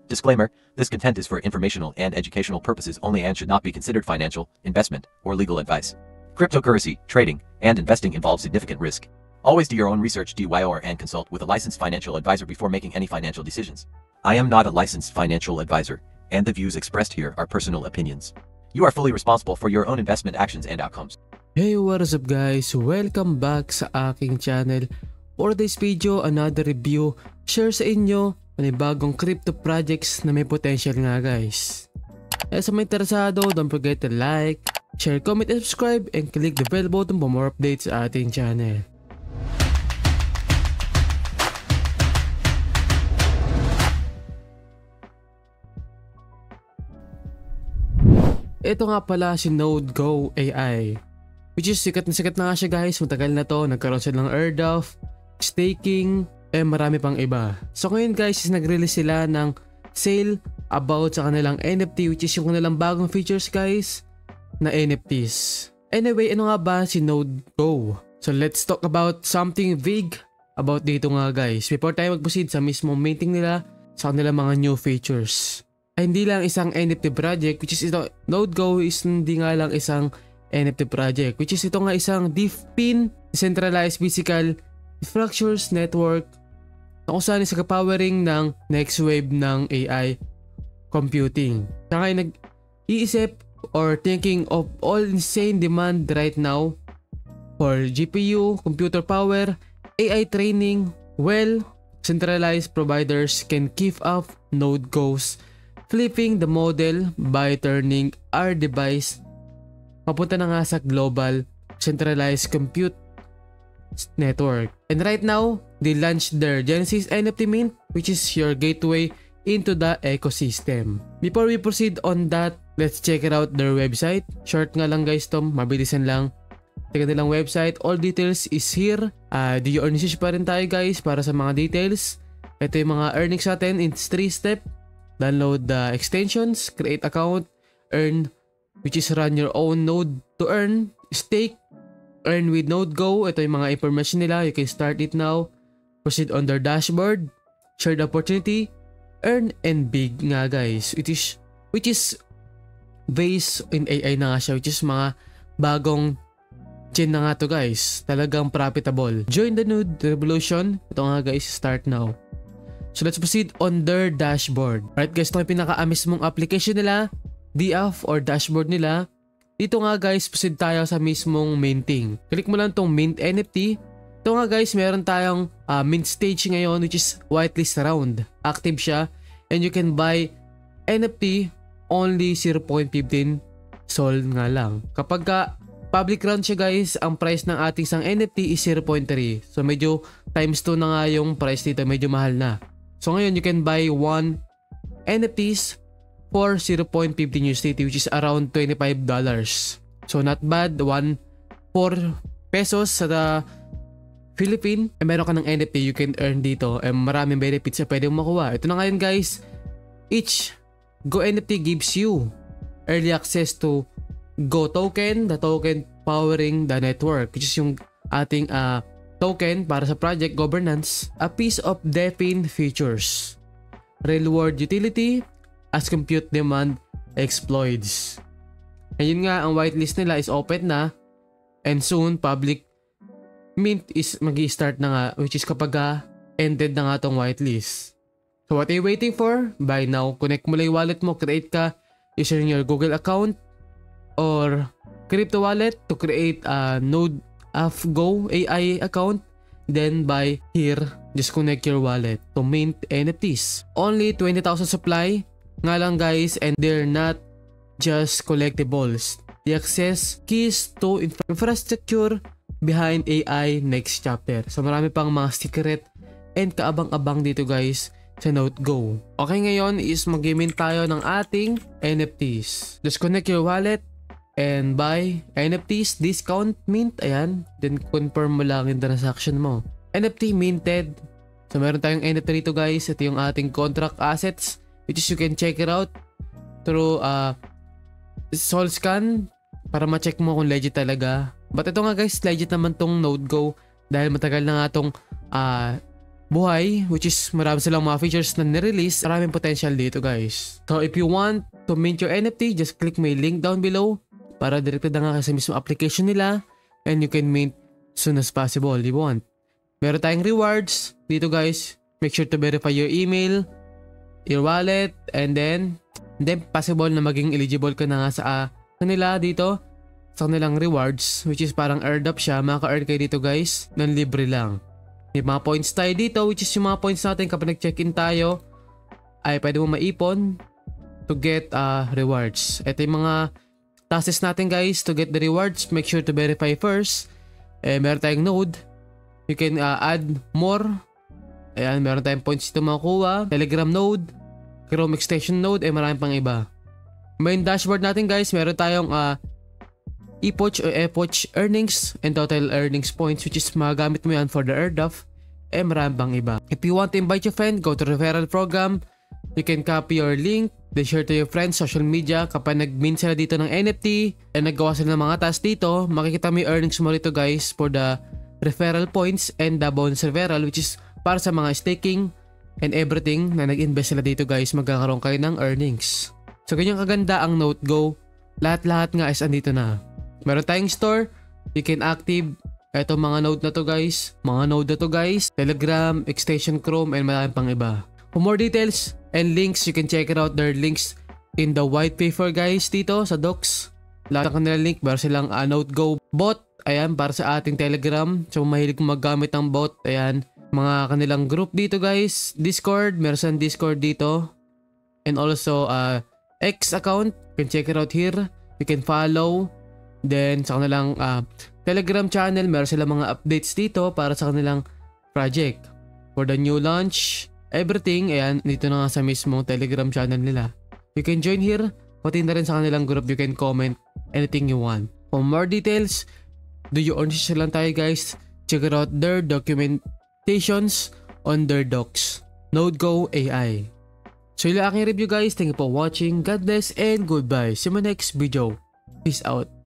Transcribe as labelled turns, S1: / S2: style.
S1: Disclaimer, this content is for informational and educational purposes only and should not be considered financial, investment, or legal advice. Cryptocurrency, trading, and investing involve significant risk. Always do your own research, DYOR, and consult with a licensed financial advisor before making any financial decisions. I am not a licensed financial advisor, and the views expressed here are personal opinions. You are fully responsible for your own investment actions and outcomes.
S2: Hey, what is up guys? Welcome back sa aking channel. For this video, another review, share sa inyo panibagong crypto projects na may potential nga guys. Kaya sa mga interesado, don't forget to like, share, comment, and subscribe, and click the bell button for more updates sa ating channel. Ito nga pala si NodeGo AI, which is sikat na nga siya guys. Matagal na to, nagkaroon sila ng airdrop, staking, marami pang iba. So ngayon guys is nag-release sila ng sale about sa kanilang NFT, which is yung kanilang bagong features guys na NFTs. Anyway, ano nga ba si NodeGo? So let's talk about something vague about dito nga guys before tayo mag-proceed sa mismong minting nila sa kanilang mga new features. Hindi lang isang NFT project, which is ito, NodeGo is hindi nga lang isang NFT project, which is ito nga isang DeFi, decentralized physical infrastructures network na kung saan is powering ng next wave ng AI computing. Siya nga nag-iisip or thinking of all insane demand right now for GPU, computer power, AI training. Well, centralized providers can keep up NodeGo's flipping the model by turning our device papunta na nga sa global centralized compute network. And right now, they launched their Genesis NFT Mint, which is your gateway into the ecosystem. Before we proceed on that, let's check it out their website. Short nga lang guys to, mabilisan lang. Sa kanilang website, all details is here. Do you earn pa rin tayo guys para sa mga details. Ito yung mga earnings natin in 3 step. Download the extensions, create account, earn, which is run your own node to earn, stake, earn with NodeGo. Ito yung mga information nila. You can start it now. Proceed on their dashboard, share the opportunity, earn, and big nga guys. Which is based in AI na nga siya, which is mga bagong chain na nga to guys. Talagang profitable. Join the Node revolution. Ito nga guys, start now. So let's proceed on their dashboard. Alright guys, ito yung pinaka-amis mong application nila, DApp or dashboard nila. Dito nga guys, proceed tayo sa mismong minting. Click mo lang tong mint NFT. Ito nga guys, meron tayong mint stage ngayon, which is whitelist round. Active siya and you can buy NFT only 0.15 SOL nga lang. Kapag public round siya guys, ang price ng ating isang NFT is 0.3. So medyo times 2 na nga yung price dito, medyo mahal na. So ngayon you can buy 1 NFTs for 0.15 USDT, which is around $25. So not bad, 4 pesos sa Philippines. Meron ka ng NFT you can earn dito. Maraming benefits na pwede mong makuha. Ito na ngayon guys, each Go NFT gives you early access to Go token, the token powering the network, which is yung ating token para sa project governance, a piece of DeFi features, real world utility as compute demand explodes. Ayun nga, ang whitelist nila is open na and soon public mint is magi-start na nga, which is kapag ended na nga tong whitelist. So what are you waiting for? Buy now. Connect mo lang yung wallet mo, create ka using your Google account or crypto wallet to create a NodeGo AI account, then buy here. Just connect your wallet to mint NFTs. Only 20,000 supply nga lang guys, and they're not just collectibles. The access keys to infrastructure behind AI next chapter. So marami pang mga secret and kaabang-abang dito guys sa NodeGo. Okay, ngayon is mag-mint tayo ng ating NFTs. Just connect your wallet and buy NFTs, discount, mint, ayan. Then confirm mo lang yung transaction mo. NFT minted. So meron tayong NFT rito guys. Ito yung ating contract assets, which is you can check it out through SolScan para ma-check mo kung legit talaga. But ito nga guys, legit naman tong NodeGo dahil matagal na nga tong buhay, which is marami silang mga features na nirelease. Maraming potential dito guys. So if you want to mint your NFT, just click my link down below para directed na nga sa mismo application nila and you can mint soon as possible if you want. Meron tayong rewards dito guys. Make sure to verify your email, your wallet, and then possible na maging eligible ka na nga sa kanila dito sa kanilang rewards, which is parang airdrop siya. Maka-earn kayo dito guys ng libre lang. May mga points tayo dito, which is yung mga points natin kapag nag-check-in tayo ay pwede mo maipon to get rewards. Ito yung mga tasks natin guys to get the rewards. Make sure to verify first. Meron tayong node, you can add more. Ayan, meron tayong points dito makukuha. Telegram node, Chrome extension node, marami pang iba. Main dashboard natin guys, meron tayong epoch o epoch earnings and total earnings points, which is magagamit mo yan for the airdrop. Marami pang iba. If you want to invite your friend, go to referral program. You can copy your link, then share to your friends, social media. Kapag nag-mint sila dito ng NFT and naggawa sila ng mga tasks dito, makikita mo yung earnings mo rito guys for the referral points and the bonus referral, which is para sa mga staking and everything na nag-invest sila dito guys, magkakaroon kayo ng earnings. So ganyan kaganda ang NoteGo. Lahat-lahat nga is andito na. Meron tayong store, you can active etong mga node na to guys. Mga node na to guys, Telegram, extension Chrome, and marami pang iba. For more details and links, you can check it out. Their links in the white paper guys dito sa docs. Lahat ng kanila link, meron silang NoteGo bot. Ayan, para sa ating Telegram. So mahilig kong maggamit ng bot. Ayan, mga kanilang group dito guys. Discord, meron silang Discord dito. And also X account, you can check it out here. You can follow. Then sa kanilang Telegram channel, meron silang mga updates dito para sa kanilang project. For the new launch, everything, ayan, dito na nga sa mismo Telegram channel nila. You can join here, pati na rin sa kanilang group, you can comment anything you want. For more details, do your own research lang tayo guys. Check it out their documentations on their docs. NoteGo AI. So yun lang aking review guys. Thank you for watching. God bless and goodbye. See you in my next video. Peace out.